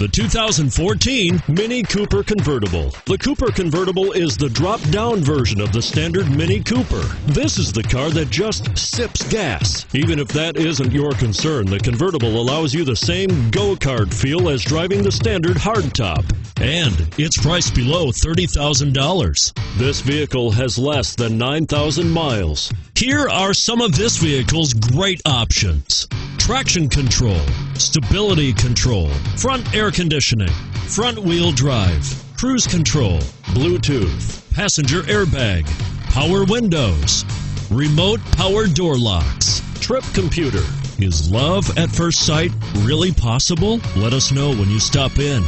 The 2014 Mini Cooper Convertible. The Cooper Convertible is the drop-down version of the standard Mini Cooper. This is the car that just sips gas. Even if that isn't your concern, the convertible allows you the same go-kart feel as driving the standard hardtop. And it's priced below $30,000. This vehicle has less than 9,000 miles. Here are some of this vehicle's great options: traction control, stability control, front air conditioning, front wheel drive, cruise control, Bluetooth, passenger airbag, power windows, remote power door locks, trip computer. Is love at first sight really possible? Let us know when you stop in.